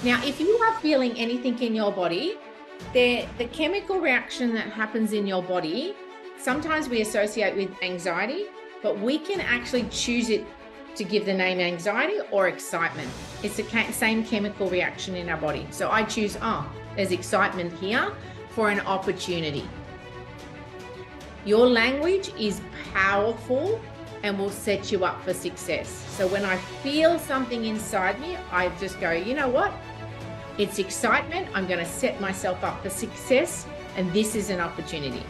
Now, if you are feeling anything in your body, the chemical reaction that happens in your body, sometimes we associate with anxiety, but we can actually choose it to give the name anxiety or excitement. It's the same chemical reaction in our body. So I choose, there's excitement here for an opportunity. Your language is powerful and will set you up for success. So when I feel something inside me, I just go, you know what? It's excitement. I'm going to set myself up for success, and this is an opportunity.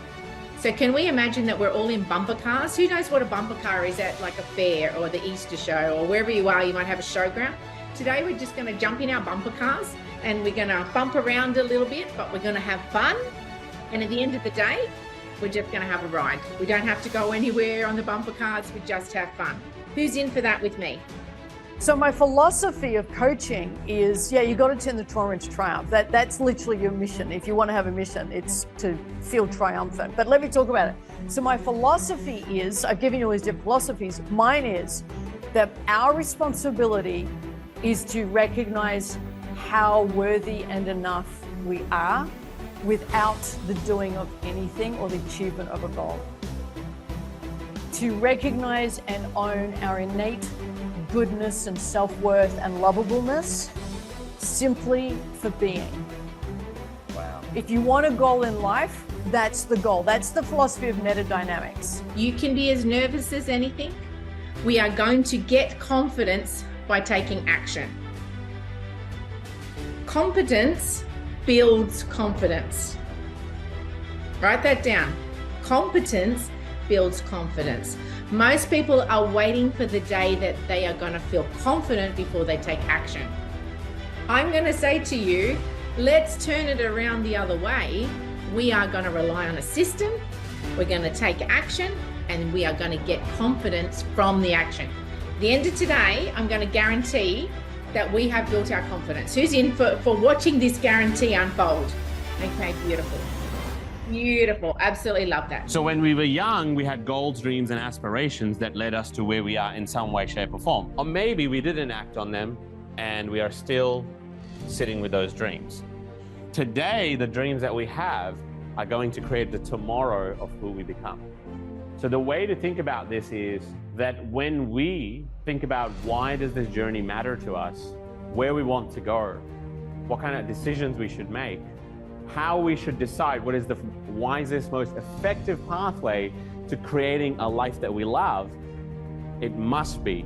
So can we imagine that we're all in bumper cars? Who knows what a bumper car is at, like a fair or the Easter show or wherever you are, you might have a showground. Today, we're just going to jump in our bumper cars and we're going to bump around a little bit, but we're going to have fun. And at the end of the day, we're just going to have a ride. We don't have to go anywhere on the bumper cars. We just have fun. Who's in for that with me? So my philosophy of coaching is, you got to turn the trauma into triumph. That's literally your mission. If you want to have a mission, it's to feel triumphant. But let me talk about it. So my philosophy is, I've given you all these different philosophies. Mine is that our responsibility is to recognize how worthy and enough we are without the doing of anything or the achievement of a goal. To recognize and own our innate goodness and self-worth and lovableness simply for being. Wow. If you want a goal in life, that's the goal. That's the philosophy of metadynamics. You can be as nervous as anything. We are going to get confidence by taking action. Competence builds confidence. Write that down. Competence builds confidence. Most people are waiting for the day that they are going to feel confident before they take action. I'm going to say to you, let's turn it around the other way. We are going to rely on a system. We're going to take action, and we are going to get confidence from the action. At the end of today, I'm going to guarantee that we have built our confidence. Who's in for watching this guarantee unfold? Okay, beautiful. Beautiful. Absolutely love that. So when we were young, we had goals, dreams, and aspirations that led us to where we are in some way, shape, or form. Or maybe we didn't act on them and we are still sitting with those dreams. Today, the dreams that we have are going to create the tomorrow of who we become. So the way to think about this is that when we think about why does this journey matter to us, where we want to go, what kind of decisions we should make, how we should decide what is the wisest, most effective pathway to creating a life that we love, it must be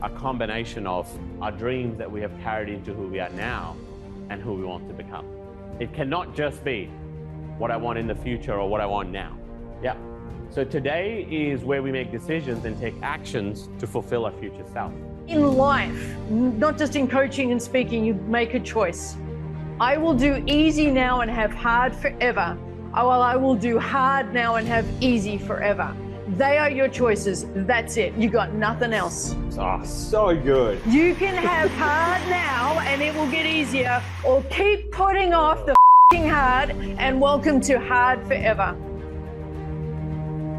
a combination of our dreams that we have carried into who we are now and who we want to become. It cannot just be what I want in the future or what I want now. Yeah. So today is where we make decisions and take actions to fulfill our future self. In life, not just in coaching and speaking, you make a choice. I will do easy now and have hard forever. Well, I will do hard now and have easy forever. They are your choices. That's it. You got nothing else. Oh, so good. You can have hard now and it will get easier, or keep putting off the hard and welcome to hard forever.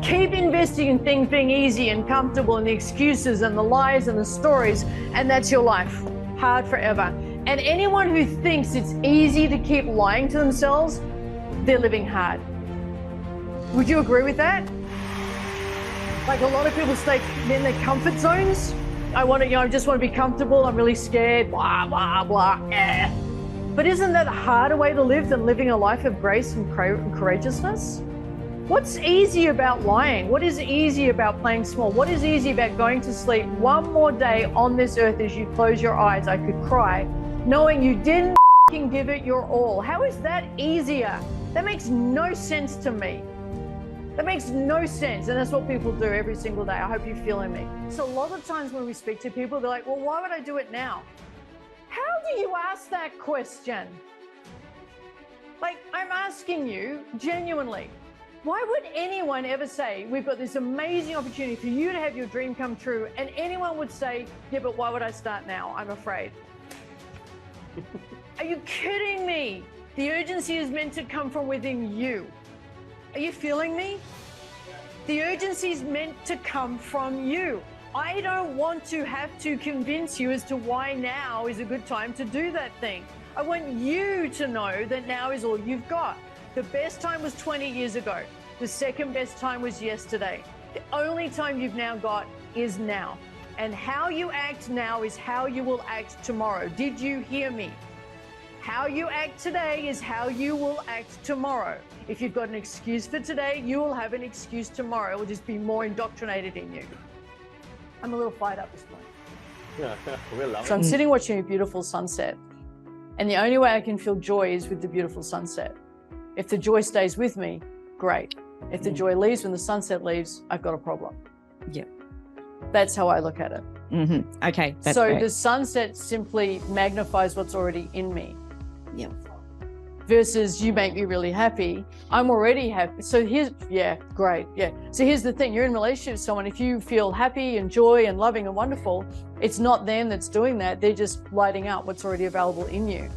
Keep investing in things being easy and comfortable and the excuses and the lies and the stories, and that's your life. Hard forever. And anyone who thinks it's easy to keep lying to themselves, they're living hard. Would you agree with that? Like a lot of people stay in their comfort zones. I just want to be comfortable. I'm really scared, blah, blah, blah. But isn't that a harder way to live than living a life of grace and courageousness? What's easy about lying? What is easy about playing small? What is easy about going to sleep one more day on this earth as you close your eyes? I could cry, knowing you didn't give it your all. How is that easier? That makes no sense to me. That makes no sense. And that's what people do every single day. I hope you're feeling me. So a lot of times when we speak to people, they're like, well, why would I do it now? How do you ask that question? Like, I'm asking you genuinely, why would anyone ever say, we've got this amazing opportunity for you to have your dream come true, and anyone would say, yeah, but why would I start now? I'm afraid. Are you kidding me? The urgency is meant to come from within you. Are you feeling me? The urgency is meant to come from you. I don't want to have to convince you as to why now is a good time to do that thing. I want you to know that now is all you've got. The best time was 20 years ago. The second best time was yesterday. The only time you've now got is now. And how you act now is how you will act tomorrow. Did you hear me? How you act today is how you will act tomorrow. If you've got an excuse for today, you will have an excuse tomorrow. It will just be more indoctrinated in you. I'm a little fired up this point. Yeah, we love it. So I'm sitting watching a beautiful sunset. And the only way I can feel joy is with the beautiful sunset. If the joy stays with me, great. If the joy leaves when the sunset leaves, I've got a problem. Yeah. That's how I look at it. Okay. That's So great. the sunset simply magnifies what's already in me. Yeah. Versus you make me really happy. I'm already happy. So here's, yeah, great. Yeah. So here's the thing. You're in a relationship with someone. If you feel happy and joy and loving and wonderful, it's not them that's doing that. They're just lighting up what's already available in you.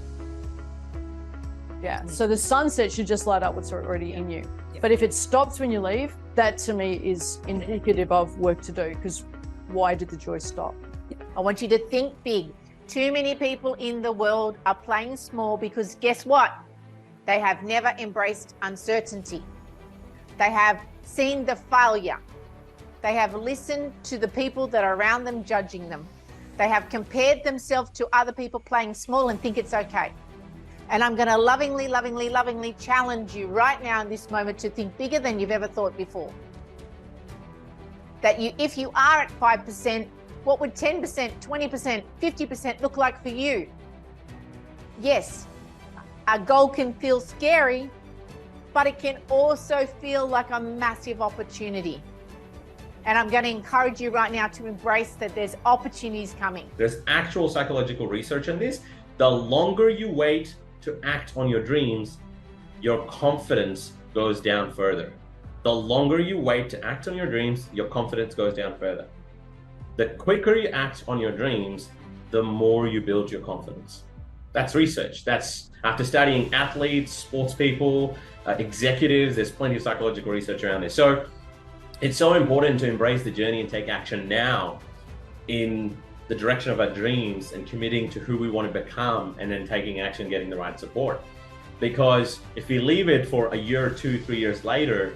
Yeah. So the sunset should just light up what's already in you. But if it stops when you leave, that to me is indicative of work to do, because why did the joy stop? I want you to think big. Too many people in the world are playing small because guess what? They have never embraced uncertainty. They have seen the failure. They have listened to the people that are around them judging them. They have compared themselves to other people playing small and think it's okay. And I'm going to lovingly, lovingly, lovingly challenge you right now in this moment to think bigger than you've ever thought before. That if you are at 5%, what would 10%, 20%, 50% look like for you? Yes, a goal can feel scary, but it can also feel like a massive opportunity. And I'm going to encourage you right now to embrace that there's opportunities coming. There's actual psychological research on this. The longer you wait to act on your dreams, your confidence goes down further. The longer you wait to act on your dreams, your confidence goes down further. The quicker you act on your dreams, the more you build your confidence. That's research. That's after studying athletes, sports people, executives. There's plenty of psychological research around this. So it's so important to embrace the journey and take action now in the direction of our dreams and committing to who we want to become, and then taking action, getting the right support. Because if we leave it for a year, 2, 3 years later,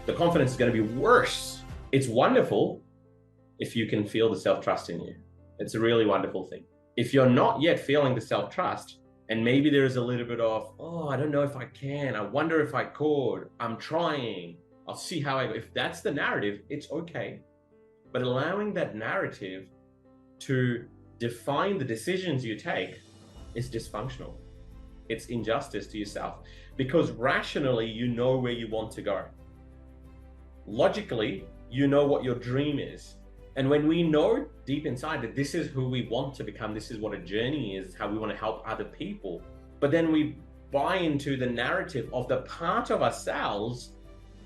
the confidence is going to be worse. It's wonderful if you can feel the self-trust in you. It's a really wonderful thing. If you're not yet feeling the self-trust, and maybe there's a little bit of, oh, I don't know if I can, I wonder if I could, I'm trying, I'll see how I go. If that's the narrative, it's okay. But allowing that narrative to define the decisions you take is dysfunctional. It's injustice to yourself, because rationally, you know where you want to go. Logically, you know what your dream is. And when we know deep inside that this is who we want to become, this is what a journey is, how we want to help other people, but then we buy into the narrative of the part of ourselves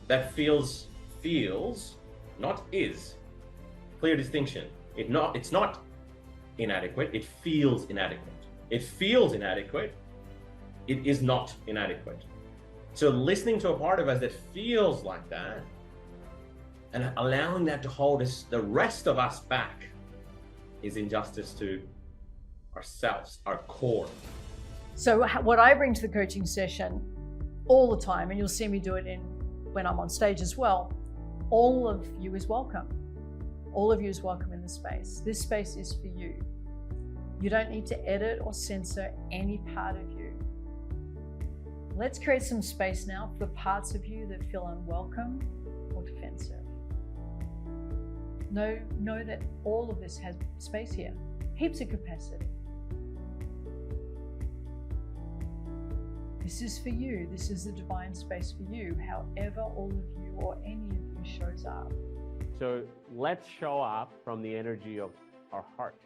that feels, not is. Clear distinction. It's not inadequate, it feels inadequate. It feels inadequate, it is not inadequate. So listening to a part of us that feels like that, and allowing that to hold us, the rest of us back, is injustice to ourselves, our core. So what I bring to the coaching session all the time, and you'll see me do it when I'm on stage as well, all of you is welcome. All of you is welcome in this space. This space is for you. You don't need to edit or censor any part of you. Let's create some space now for the parts of you that feel unwelcome or defensive. Know that all of this has space here, heaps of capacity. This is for you. This is the divine space for you, however all of you or any of you shows up. So let's show up from the energy of our heart.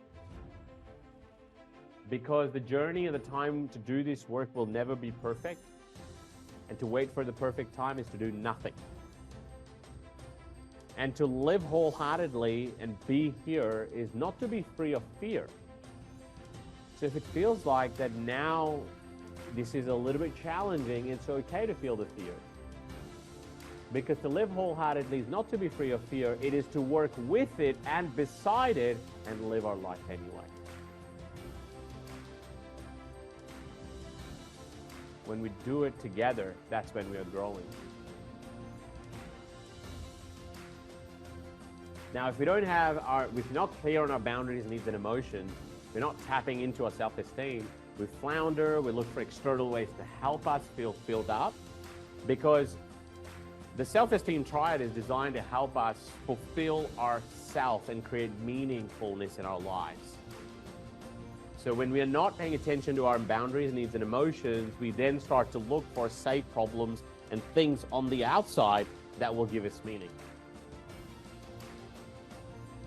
Because the journey and the time to do this work will never be perfect. And to wait for the perfect time is to do nothing. And to live wholeheartedly and be here is not to be free of fear. So if it feels like that now this is a little bit challenging, it's okay to feel the fear. Because to live wholeheartedly is not to be free of fear, it is to work with it and beside it and live our life anyway. When we do it together, that's when we are growing. Now, if we don't have if we're not clear on our boundaries, needs, and emotions, we're not tapping into our self-esteem, we flounder, we look for external ways to help us feel filled up, because the self-esteem triad is designed to help us fulfill ourself and create meaningfulness in our lives. So when we are not paying attention to our boundaries, needs, and emotions, we then start to look for safe problems and things on the outside that will give us meaning.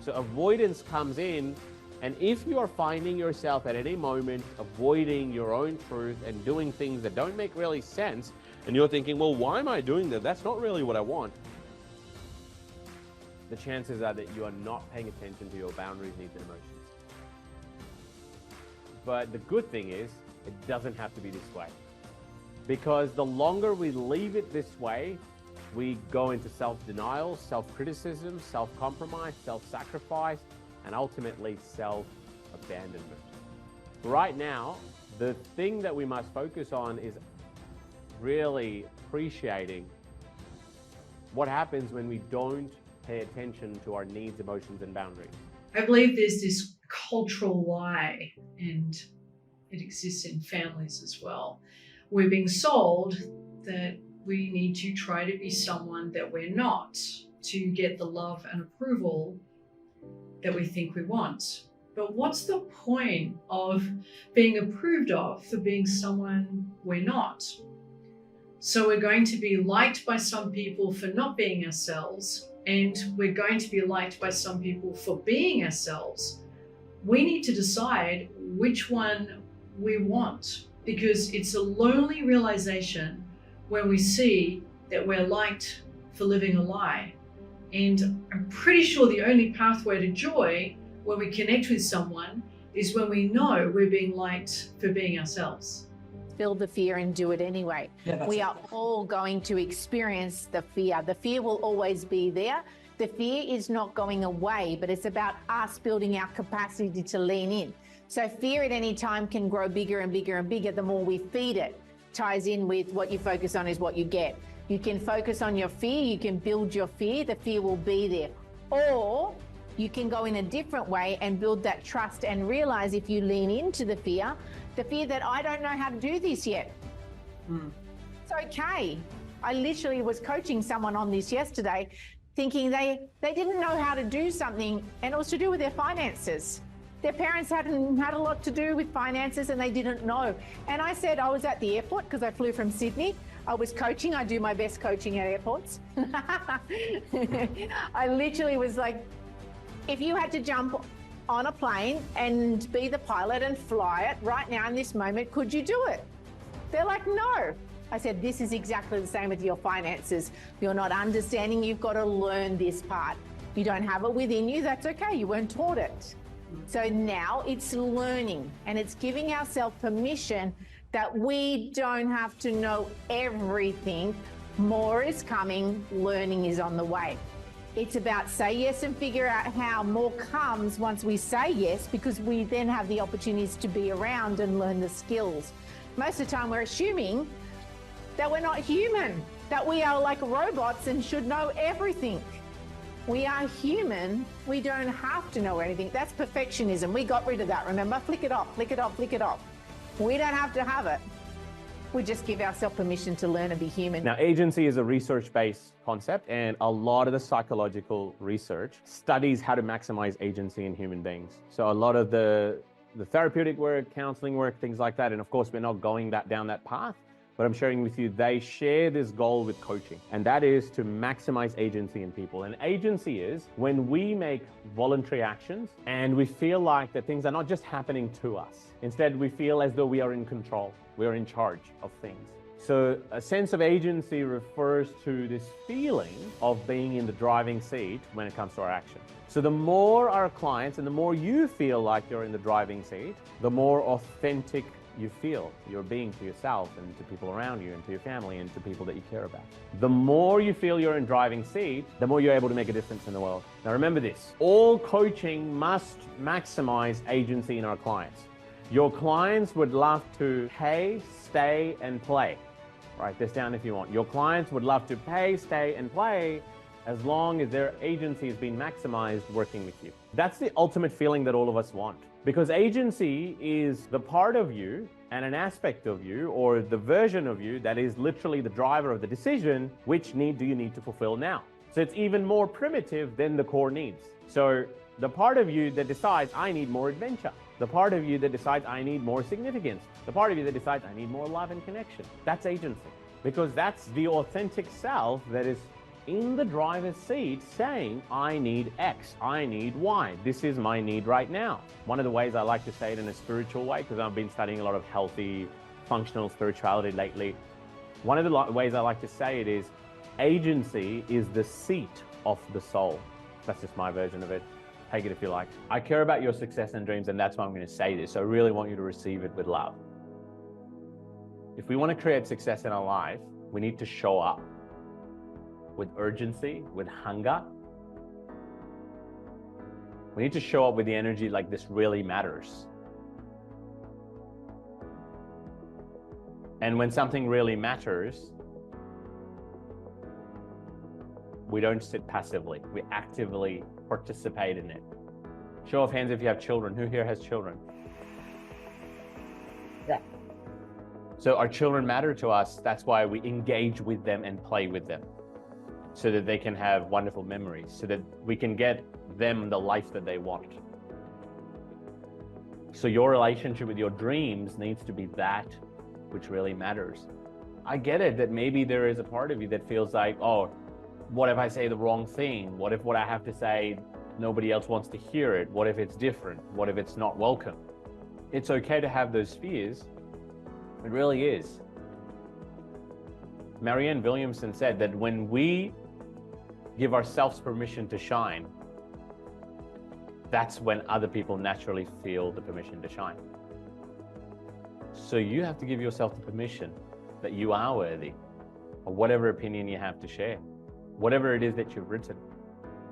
So avoidance comes in, and if you are finding yourself at any moment avoiding your own truth and doing things that don't make really sense, and you're thinking, well, why am I doing that? That's not really what I want. The chances are that you are not paying attention to your boundaries, needs, and emotions. But the good thing is, it doesn't have to be this way. Because the longer we leave it this way, we go into self-denial, self-criticism, self-compromise, self-sacrifice, and ultimately self-abandonment. Right now, the thing that we must focus on is really appreciating what happens when we don't pay attention to our needs, emotions, and boundaries. I believe there's this cultural lie, and it exists in families as well. We're being sold that we need to try to be someone that we're not to get the love and approval that we think we want. But what's the point of being approved of for being someone we're not? So we're going to be liked by some people for not being ourselves, and we're going to be liked by some people for being ourselves. We need to decide which one we want, because it's a lonely realization when we see that we're liked for living a lie. And I'm pretty sure the only pathway to joy when we connect with someone is when we know we're being liked for being ourselves. Feel the fear and do it anyway. We are all going to experience the fear. The fear will always be there. The fear is not going away, but it's about us building our capacity to lean in. So fear at any time can grow bigger and bigger and bigger the more we feed it. Ties in with what you focus on is what you get. You can focus on your fear, you can build your fear, the fear will be there. Or you can go in a different way and build that trust and realize, if you lean into the fear that I don't know how to do this yet. It's okay. I literally was coaching someone on this yesterday, thinking they didn't know how to do something, and it was to do with their finances. Their parents hadn't had a lot to do with finances and they didn't know. And I said, I was at the airport because I flew from Sydney. I was coaching. I do my best coaching at airports. I literally was like, if you had to jump on a plane and be the pilot and fly it right now in this moment, could you do it? They're like, no. I said, this is exactly the same with your finances. You're not understanding. You've got to learn this part. You don't have it within you. That's okay. You weren't taught it. So now it's learning, and it's giving ourselves permission that we don't have to know everything. More is coming. Learning is on the way. It's about say yes and figure out how. More comes once we say yes, because we then have the opportunities to be around and learn the skills. Most of the time we're assuming that we're not human, that we are like robots and should know everything. We are human. We don't have to know anything. That's perfectionism. We got rid of that, remember? Flick it off, flick it off, flick it off. We don't have to have it. We just give ourselves permission to learn and be human. Now, agency is a research-based concept, and a lot of the psychological research studies how to maximize agency in human beings. So a lot of the therapeutic work, counseling work, things like that, and of course, we're not going down that path, but I'm sharing with you, they share this goal with coaching, and that is to maximize agency in people. And agency is when we make voluntary actions and we feel like that things are not just happening to us. Instead, we feel as though we are in control, we are in charge of things. So a sense of agency refers to this feeling of being in the driving seat when it comes to our action. So the more our clients and the more you feel like you're in the driving seat, the more authentic you feel you're being to yourself and to people around you and to your family and to people that you care about. The more you feel you're in driving seat, the more you're able to make a difference in the world. Now remember this, all coaching must maximize agency in our clients. Your clients would love to pay, stay, and play. Write this down if you want. Your clients would love to pay, stay, and play as long as their agency has been maximized working with you. That's the ultimate feeling that all of us want. Because agency is the part of you and an aspect of you, or the version of you that is literally the driver of the decision, which need do you need to fulfill now? So it's even more primitive than the core needs. So the part of you that decides, I need more adventure. The part of you that decides, I need more significance. The part of you that decides, I need more love and connection. That's agency. Because that's the authentic self that is in the driver's seat saying, I need X, I need Y. This is my need right now. One of the ways I like to say it in a spiritual way, because I've been studying a lot of healthy, functional spirituality lately. One of the ways I like to say it is, agency is the seat of the soul. That's just my version of it. Take it if you like. I care about your success and dreams, and that's why I'm going to say this. So I really want you to receive it with love. If we want to create success in our life, we need to show up with urgency, with hunger. We need to show up with the energy like this really matters. And when something really matters, we don't sit passively. We actively participate in it. Show of hands if you have children. Who here has children? Yeah. So our children matter to us. That's why we engage with them and play with them, so that they can have wonderful memories, so that we can get them the life that they want. So your relationship with your dreams needs to be that which really matters. I get it that maybe there is a part of you that feels like, oh, what if I say the wrong thing? What if what I have to say, nobody else wants to hear it? What if it's different? What if it's not welcome? It's okay to have those fears. It really is. Marianne Williamson said that when we give ourselves permission to shine, that's when other people naturally feel the permission to shine. So you have to give yourself the permission that you are worthy of whatever opinion you have to share, whatever it is that you've written,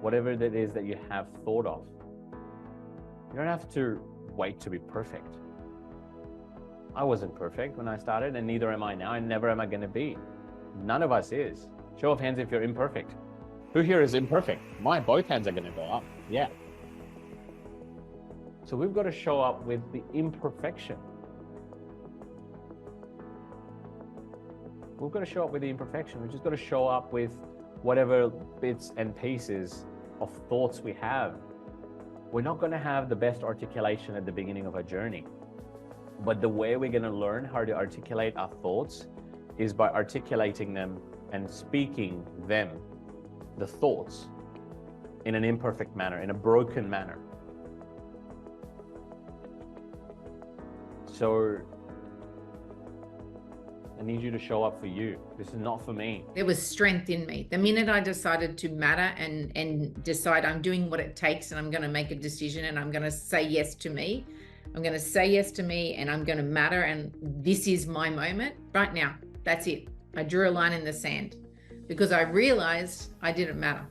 whatever it is that you have thought of. You don't have to wait to be perfect. I wasn't perfect when I started, and neither am I now, and never am I going to be. None of us is. Show of hands if you're imperfect. Who here is imperfect? Both hands are going to go up. Yeah. So we've got to show up with the imperfection. We've got to show up with the imperfection. We've just got to show up with whatever bits and pieces of thoughts we have. We're not going to have the best articulation at the beginning of our journey. But the way we're going to learn how to articulate our thoughts is by articulating them and speaking them, the thoughts, in an imperfect manner, in a broken manner. So I need you to show up for you. This is not for me. There was strength in me. The minute I decided to matter and decide I'm doing what it takes, and I'm going to make a decision, and I'm going to say yes to me. I'm going to say yes to me, and I'm going to matter. And this is my moment right now. That's it. I drew a line in the sand because I realized I didn't matter.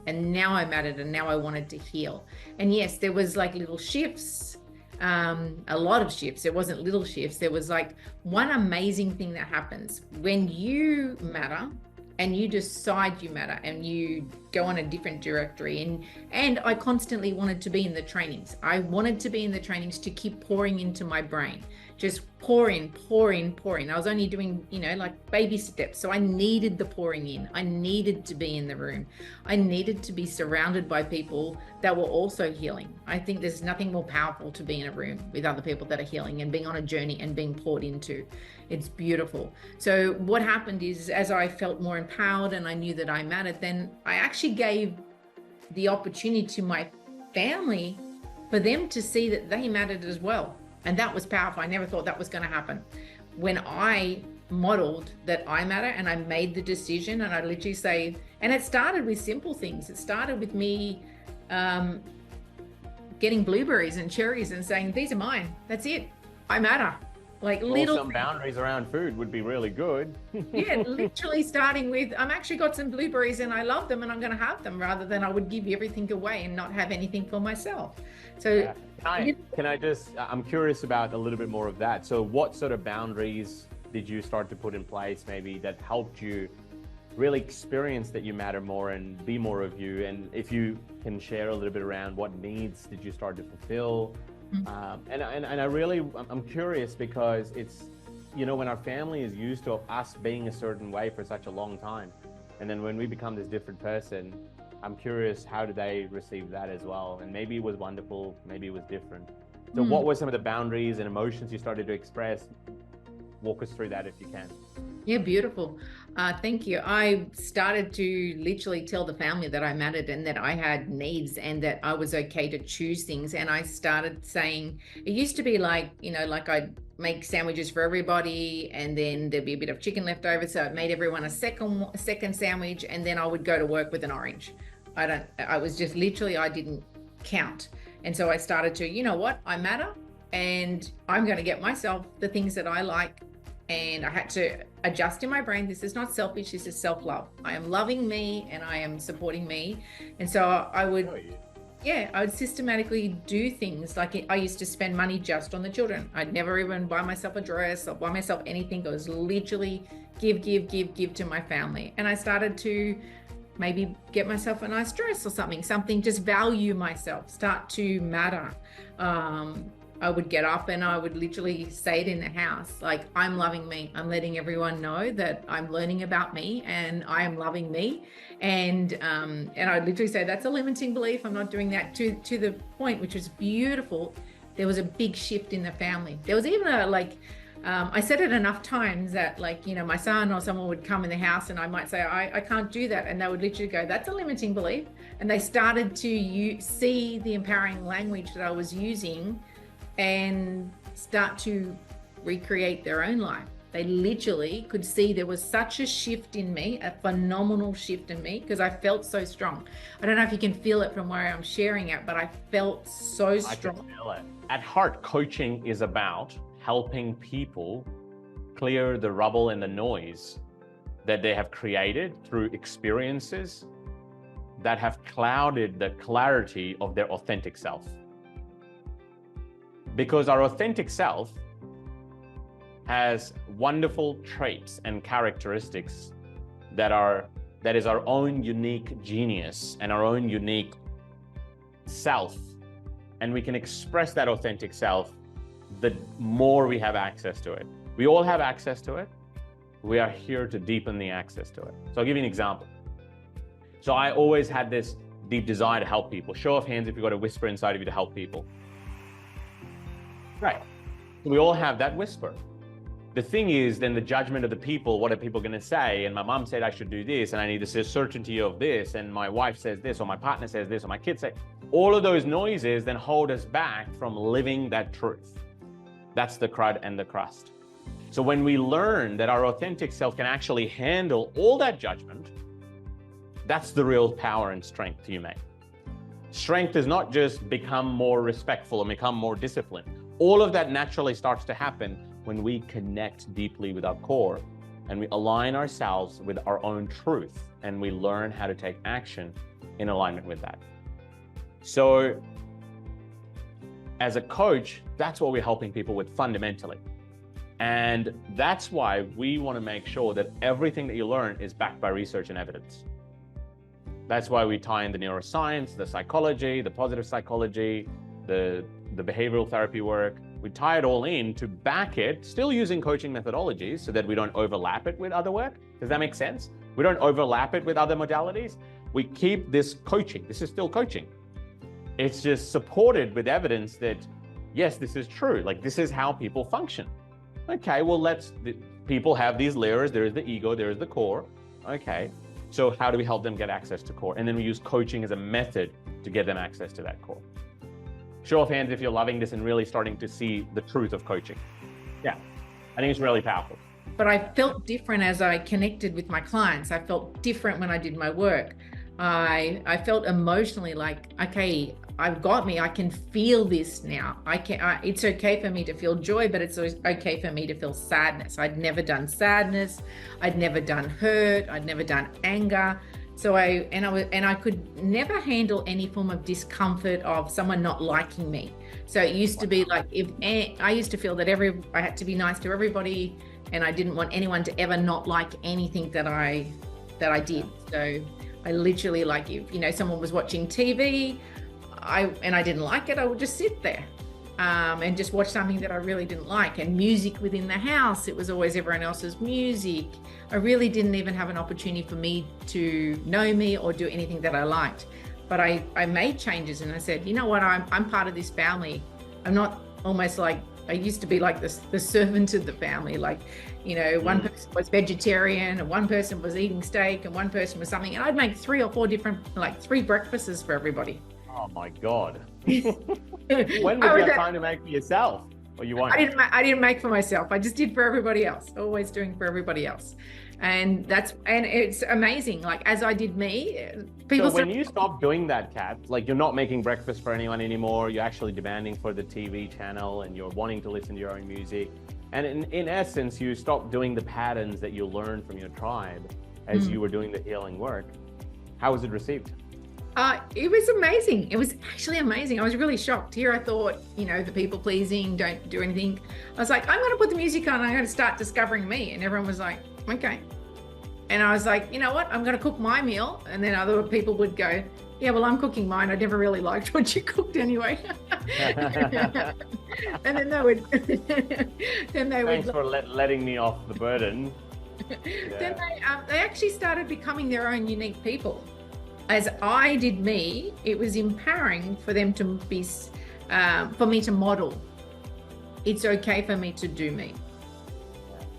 And now I mattered, and now I wanted to heal. And yes, there was like little shifts, a lot of shifts. It wasn't little shifts. There was like one amazing thing that happens when you matter and you decide you matter and you go on a different directory. And I constantly wanted to be in the trainings. I wanted to be in the trainings to keep pouring into my brain, just pour in. I was only doing, like baby steps. So I needed the pouring in. I needed to be in the room. I needed to be surrounded by people that were also healing. I think there's nothing more powerful to be in a room with other people that are healing and being on a journey and being poured into. It's beautiful. So what happened is, as I felt more empowered and I knew that I mattered, then I actually gave the opportunity to my family for them to see that they mattered as well. And that was powerful. I never thought that was going to happen. When I modeled that I matter and I made the decision, and I literally say, and it started with simple things. It started with me getting blueberries and cherries and saying, these are mine. That's it. I matter. Like Well, little some boundaries around food would be really good. yeah, literally starting with, I'm actually got some blueberries and I love them and I'm going to have them, rather than I would give everything away and not have anything for myself. So Yeah. I'm curious about a little bit more of that. So what sort of boundaries did you start to put in place maybe that helped you really experience that you matter more and be more of you? And if you can share a little bit around what needs did you start to fulfill? I'm curious because it's, you know, when our family is used to us being a certain way for such a long time, and then when we become this different person, I'm curious, how do they receive that as well? And maybe it was wonderful, maybe it was different. So what were some of the boundaries and emotions you started to express? Walk us through that if you can. yeah, beautiful. Thank you. I started to literally tell the family that I mattered and that I had needs and that I was okay to choose things. And I started saying, it used to be like, you know, like I'd make sandwiches for everybody and then there'd be a bit of chicken left over. So I made everyone a second sandwich, and then I would go to work with an orange. I was just literally, I didn't count. And so I started to, you know what, I matter and I'm going to get myself the things that I like. And I had to adjust in my brain. This is not selfish. This is self-love. I am loving me and I am supporting me. And so I would systematically do things like I used to spend money just on the children. I'd never even buy myself a dress or buy myself anything. It was literally give to my family. And I started to maybe get myself a nice dress or something, just value myself, start to matter. I would get up and I would literally say it in the house, like, I'm loving me. I'm letting everyone know that I'm learning about me and I am loving me. And I'd literally say, that's a limiting belief. I'm not doing that, to the point, which was beautiful. There was a big shift in the family. There was even I said it enough times that, like, you know, my son or someone would come in the house and I might say, I can't do that. And they would literally go, that's a limiting belief. And they started to see the empowering language that I was using and start to recreate their own life. They literally could see there was such a shift in me, a phenomenal shift in me, because I felt so strong. I don't know if you can feel it from where I'm sharing it, but I felt so strong. I can feel it. At heart, coaching is about helping people clear the rubble and the noise that they have created through experiences that have clouded the clarity of their authentic self. Because our authentic self has wonderful traits and characteristics that is our own unique genius and our own unique self. And we can express that authentic self the more we have access to it. We all have access to it. We are here to deepen the access to it. So I'll give you an example. So I always had this deep desire to help people. Show of hands if you've got a whisper inside of you to help people. Right. So we all have that whisper. The thing is, then the judgment of the people, what are people going to say? And my mom said I should do this, and I need the certainty of this, and my wife says this, or my partner says this, or my kids say. All of those noises then hold us back from living that truth. That's the crud and the crust. So when we learn that our authentic self can actually handle all that judgment, that's the real power and strength you make. Strength is not just become more respectful or become more disciplined. All of that naturally starts to happen when we connect deeply with our core and we align ourselves with our own truth and we learn how to take action in alignment with that. So as a coach, that's what we're helping people with fundamentally. And that's why we want to make sure that everything that you learn is backed by research and evidence. That's why we tie in the neuroscience, the psychology, the positive psychology, the behavioral therapy work. We tie it all in to back it, still using coaching methodologies so that we don't overlap it with other work. Does that make sense? We don't overlap it with other modalities. We keep this coaching. This is still coaching. It's just supported with evidence that, yes, this is true. Like, this is how people function. Okay, well, people have these layers. There is the ego, there is the core. Okay, so how do we help them get access to core? And then we use coaching as a method to get them access to that core. Show of hands if you're loving this and really starting to see the truth of coaching. Yeah, I think it's really powerful. But I felt different as I connected with my clients. I felt different when I did my work. I felt emotionally like, okay, I've got me. I can feel this now. It's okay for me to feel joy, but it's okay for me to feel sadness. I'd never done sadness. I'd never done hurt. I'd never done anger. So I could never handle any form of discomfort of someone not liking me. So it used to be like, I used to feel that I had to be nice to everybody, and I didn't want anyone to ever not like anything that I did. So I literally, like, if someone was watching TV, and I didn't like it, I would just sit there and just watch something that I really didn't like. And music within the house, it was always everyone else's music. I really didn't even have an opportunity for me to know me or do anything that I liked. But I made changes, and I said, you know what, I'm part of this family. I'm not almost like, I used to be like the servant of the family. Like, one person was vegetarian, and one person was eating steak, and one person was something. And I'd make 3 or 4 different, like 3 breakfasts for everybody. Oh my God. When would you have time to make for yourself? Or you won't? I didn't make for myself. I just did for everybody else. Always doing for everybody else. And it's amazing. Like, as I did me, people. So when you stop doing that, Kat, like, you're not making breakfast for anyone anymore. You're actually demanding for the TV channel, and you're wanting to listen to your own music. And in essence, you stop doing the patterns that you learned from your tribe as you were doing the healing work. How was it received? It was amazing. It was actually amazing. I was really shocked. Here I thought, the people pleasing, don't do anything. I was like, I'm going to put the music on, and I'm going to start discovering me. And everyone was like, okay. And I was like, you know what? I'm going to cook my meal. And then other people would go, yeah, well, I'm cooking mine. I never really liked what you cooked anyway. And then they would. Thanks for letting me off the burden. Then they actually started becoming their own unique people. As I did me, it was empowering for them to be, for me to model. It's okay for me to do me.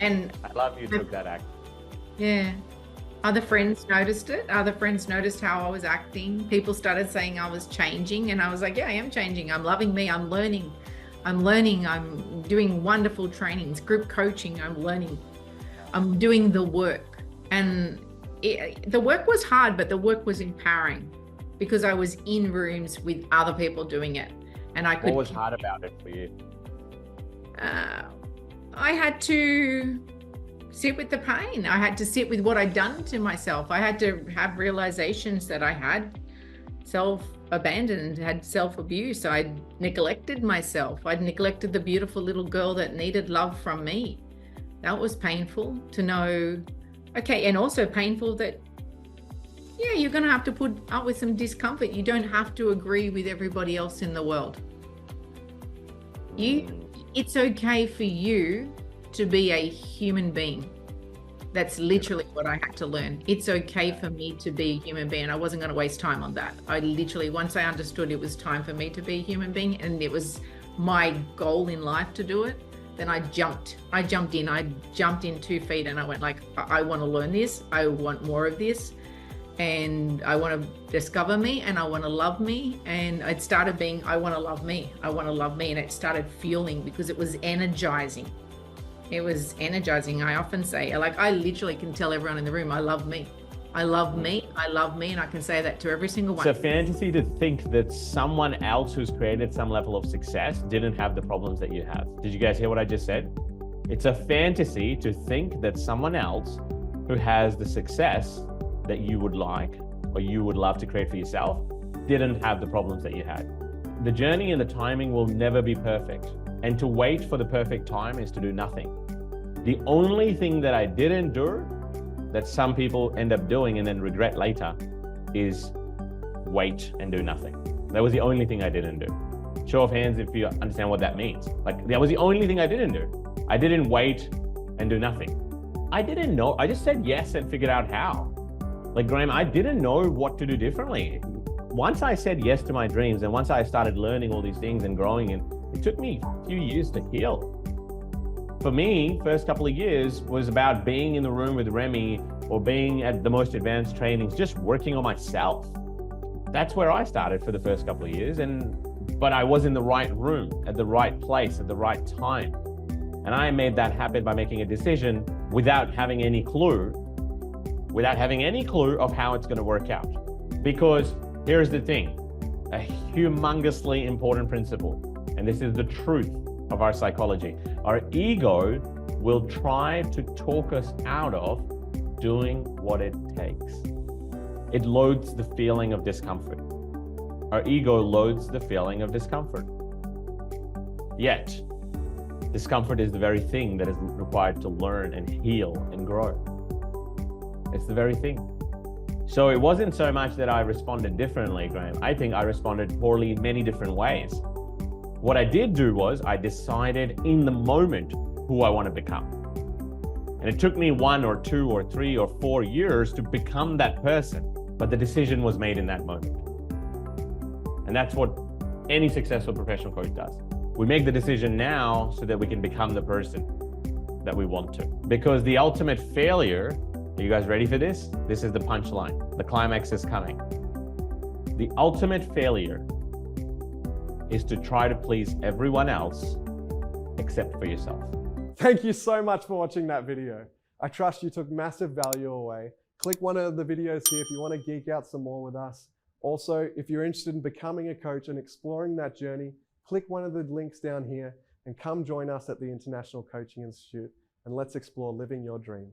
And I love you took that act. Yeah. Other friends noticed it. Other friends noticed how I was acting. People started saying I was changing, and I was like, yeah, I am changing. I'm loving me. I'm learning. I'm doing wonderful trainings, group coaching. I'm learning. I'm doing the work. And the work was hard, but the work was empowering because I was in rooms with other people doing it, and I could. What was hard about it for you? I had to sit with the pain. I had to sit with what I'd done to myself. I had to have realizations that I had self-abandoned, had self-abuse. I'd neglected myself. I'd neglected the beautiful little girl that needed love from me. That was painful to know. Okay, and also painful that, yeah, you're going to have to put up with some discomfort. You don't have to agree with everybody else in the world. It's okay for you to be a human being. That's literally what I had to learn. It's okay for me to be a human being. I wasn't going to waste time on that. I literally, once I understood it was time for me to be a human being, and it was my goal in life to do it, then I jumped in 2 feet, and I went like, I want to learn this. I want more of this, and I want to discover me, and I want to love me. And it started being, I want to love me. I want to love me. And it started fueling because it was energizing. It was energizing. I often say, like, I literally can tell everyone in the room, I love me. I love me. I love me. And I can say that to every single one. It's a fantasy to think that someone else who's created some level of success didn't have the problems that you have. Did you guys hear what I just said? It's a fantasy to think that someone else who has the success that you would like or you would love to create for yourself didn't have the problems that you had. The journey and the timing will never be perfect. And to wait for the perfect time is to do nothing. The only thing that I didn't do that some people end up doing and then regret later is wait and do nothing. That was the only thing I didn't do. Show of hands if you understand what that means. Like, that was the only thing I didn't do. I didn't wait and do nothing. I didn't know. I just said yes and figured out how. Like, Graham, I didn't know what to do differently. Once I said yes to my dreams, and once I started learning all these things and growing, and it took me a few years to heal. For me, first couple of years was about being in the room with Remi or being at the most advanced trainings, just working on myself. That's where I started for the first couple of years. But I was in the right room, at the right place, at the right time. And I made that happen by making a decision without having any clue of how it's going to work out. Because here's the thing, a humongously important principle, and this is the truth of our psychology. Our ego will try to talk us out of doing what it takes. It loathes the feeling of discomfort. Our ego loathes the feeling of discomfort. Yet, discomfort is the very thing that is required to learn and heal and grow. It's the very thing. So it wasn't so much that I responded differently, Graham. I think I responded poorly in many different ways. What I did do was I decided in the moment who I want to become. And it took me 1 or 2 or 3 or 4 years to become that person, but the decision was made in that moment. And that's what any successful professional coach does. We make the decision now so that we can become the person that we want to. Because the ultimate failure, are you guys ready for this? This is the punchline. The climax is coming. The ultimate failure is to try to please everyone else except for yourself. Thank you so much for watching that video. I trust you took massive value away. Click one of the videos here if you want to geek out some more with us. Also, if you're interested in becoming a coach and exploring that journey, click one of the links down here and come join us at the International Coaching Institute, and let's explore living your dream.